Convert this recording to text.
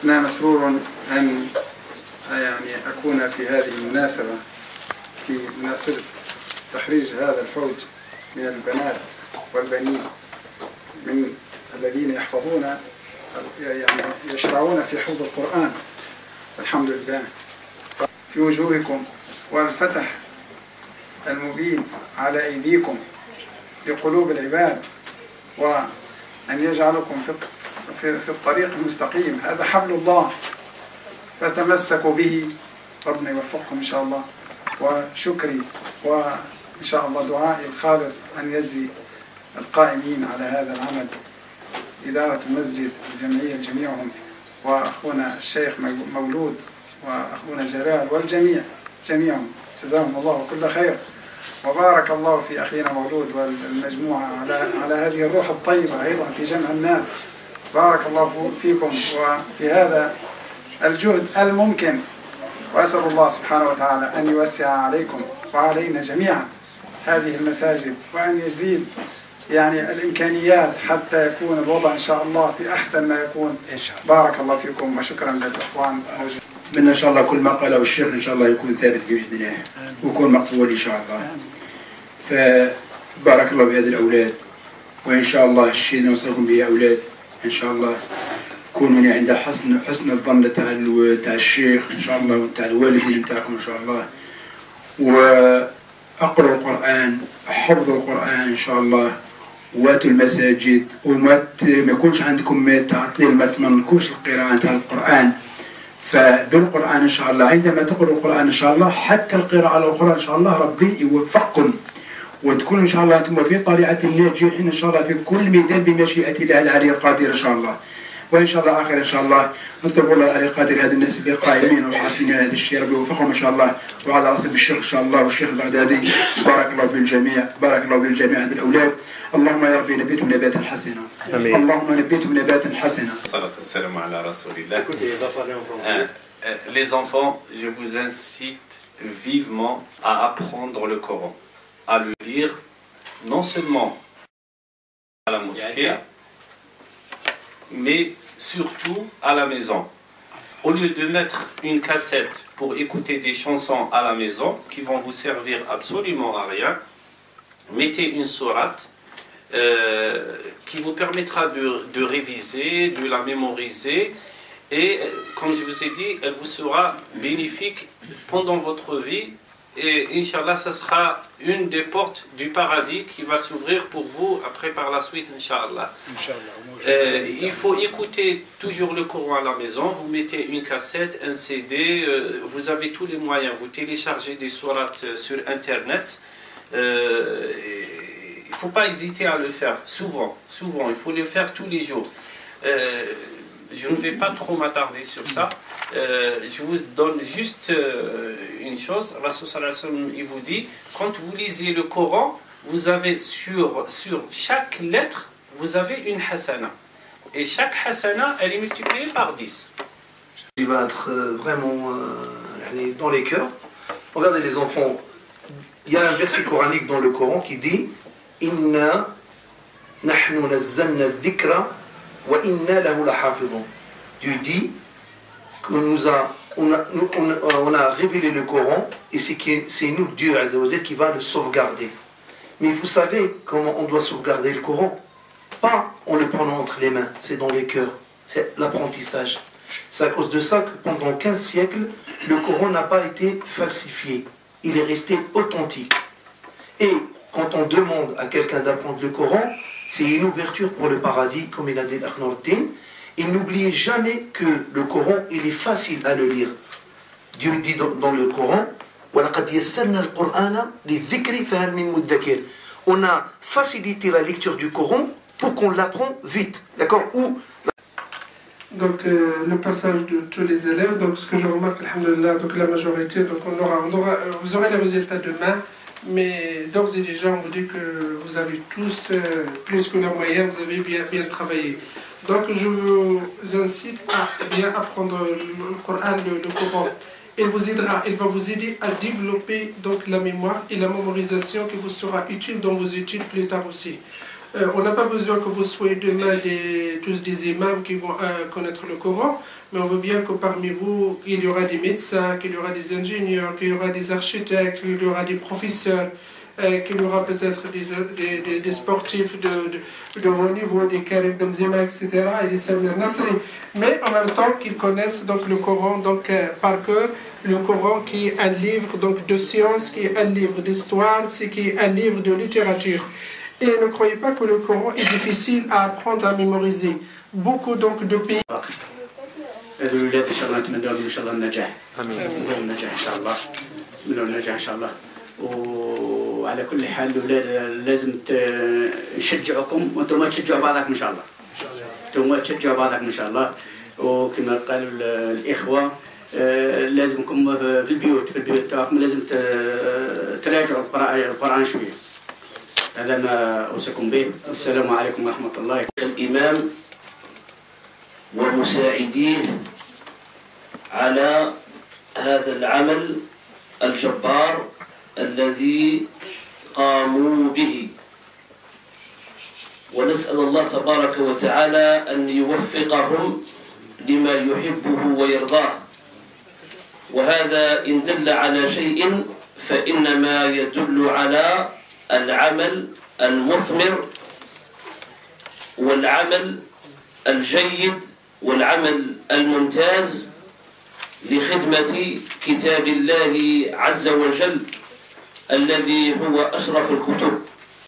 أنا مسرور أن يعني أكون في هذه المناسبة، في مناسبة تخريج هذا الفوج من البنات والبنين من الذين يحفظون يعني يشرعون في حفظ القرآن. الحمد لله في وجوهكم والفتح المبين على أيديكم لقلوب العباد، وأن يجعلكم في الطريق المستقيم. هذا حبل الله فتمسكوا به، ربنا يوفقكم إن شاء الله. وشكري وإن شاء الله دعائي الخالص أن يجزي القائمين على هذا العمل، إدارة المسجد، الجمعية جميعهم، وأخونا الشيخ مولود وأخونا جلال والجميع جميعهم، جزاهم الله كل خير. وبارك الله في أخينا مولود والمجموعة على هذه الروح الطيبة أيضا في جمع الناس. بارك الله فيكم وفي هذا الجهد الممكن، وأسأل الله سبحانه وتعالى أن يوسع عليكم وعلينا جميعا هذه المساجد، وأن يزيد يعني الإمكانيات حتى يكون الوضع إن شاء الله في أحسن ما يكون. بارك الله فيكم وشكرا للإخوان. أتمنى إن شاء الله كل ما قاله الشيخ إن شاء الله يكون ثابت بإذن الله ويكون مقبول إن شاء الله. فبارك الله بهذه الأولاد، وإن شاء الله الشيء اللي نوصلكم به أولاد إن شاء الله كونوا من عند حسن الظن تاع الشيخ إن شاء الله وتاع الوالدين نتاعكم إن شاء الله. وأقرأوا القرآن، حفظوا القرآن إن شاء الله، واتوا المساجد، وما يكونش عندكم تعطيل، ما تمنكوش القراءة تاع القرآن. فبالقرآن إن شاء الله عندما تقرأوا القرآن إن شاء الله حتى القراءة على القرآن إن شاء الله ربي يوفقكم، وتكونوا إن شاء الله أنتم في طليعة الناجحين إن شاء الله في كل ميدان بمشيئة الله العلي القادر إن شاء الله. وإن شاء الله آخر إن شاء الله نطلب الله العلي القادر هذا الناس اللي قائمين وحاسين هذا الشيء ربي يوفقهم إن شاء الله، وعلى رأس الشيخ إن شاء الله والشيخ البغدادي. بارك الله في الجميع، بارك الله في الجميع هذه الأولاد. اللهم يا ربي نبيتهم نباتا حسنا، اللهم نبيتهم نباتا حسنا. الصلاة والسلام على رسول الله. Les enfants, je vous incite vivement à apprendre le Coran, à le lire non seulement à la mosquée, mais surtout à la maison. Au lieu de mettre une cassette pour écouter des chansons à la maison qui vont vous servir absolument à rien, mettez une sourate qui vous permettra de réviser, de la mémoriser, et comme je vous ai dit, elle vous sera bénéfique pendant votre vie, et Inch'Allah, ça sera une des portes du paradis qui va s'ouvrir pour vous après par la suite, Inch'Allah. Il faut écouter toujours le Coran à la maison. Vous mettez une cassette, un CD, vous avez tous les moyens, vous téléchargez des sourates sur Internet. Il ne faut pas hésiter à le faire, souvent, il faut le faire tous les jours. Je ne vais pas trop m'attarder sur ça. Je vous donne juste une chose. Rasul sallallahu alayhi wa sallam, il vous dit, quand vous lisez le Coran, vous avez sur chaque lettre, vous avez une hasana. Et chaque hasana, elle est multipliée par 10. Il va être vraiment dans les cœurs. Regardez les enfants, il y a un verset coranique dans le Coran qui dit Inna nahnu nazzalna dhikra wa inna lahu lahafidun. Dieu dit que on a révélé le Coran et c'est nous, Dieu Azza wa Jal, qui va le sauvegarder. Mais vous savez comment on doit sauvegarder le Coran? Pas en le prenant entre les mains, c'est dans les cœurs, c'est l'apprentissage. C'est à cause de ça que pendant 15 siècles, le Coran n'a pas été falsifié. Il est resté authentique. Et quand on demande à quelqu'un d'apprendre le Coran, c'est une ouverture pour le paradis, comme il a dit l'Akhnaruddin. Et n'oubliez jamais que le Coran, il est facile à le lire. Dieu dit dans le Coran, on a facilité la lecture du Coran pour qu'on l'apprend vite. D'accord? Donc le passage de tous les élèves, donc ce que je remarque, alhamdoulilah, donc la majorité, donc vous aurez les résultats demain, mais d'ores et déjà on vous dit que vous avez tous plus que la moyenne, vous avez bien travaillé. Donc je vous incite à bien apprendre le Coran, le Coran. Il vous aidera, il va vous aider à développer donc la mémoire et la mémorisation qui vous sera utile dans vos études plus tard aussi. On n'a pas besoin que vous soyez demain tous des imams qui vont connaître le Coran, mais on veut bien que parmi vous, il y aura des médecins, qu'il y aura des ingénieurs, qu'il y aura des architectes, qu'il y aura des professeurs, qu'il y aura peut-être des sportifs de haut niveau, des Karim Benzema, etc., et des Samir Nasri, mais en même temps qu'ils connaissent donc le Coran donc, par cœur, le Coran qui est un livre donc, de science, qui est un livre d'histoire, qui est un livre de littérature. Et ne croyez pas que le Coran est difficile à apprendre, à mémoriser. Beaucoup donc de pays... الولاد ان شاء الله نتمنى لهم ان شاء الله النجاح. امين. النجاح ان شاء الله. من النجاح ان شاء الله. وعلى كل حال الاولاد لازم نشجعكم وانتم ما تشجعوا بعضكم ان شاء الله. انتم ما تشجعوا بعضكم ان شاء الله. وكما قالوا الاخوه لازمكم في البيوت تاعكم لازم تراجعوا القران شويه. هذا ما اوصيكم به. والسلام عليكم ورحمه الله. الامام ومساعديه على هذا العمل الجبار الذي قاموا به، ونسأل الله تبارك وتعالى أن يوفقهم لما يحبه ويرضاه. وهذا إن دل على شيء فإنما يدل على العمل المثمر والعمل الجيد والعمل الممتاز لخدمة كتاب الله عز وجل الذي هو أشرف الكتب.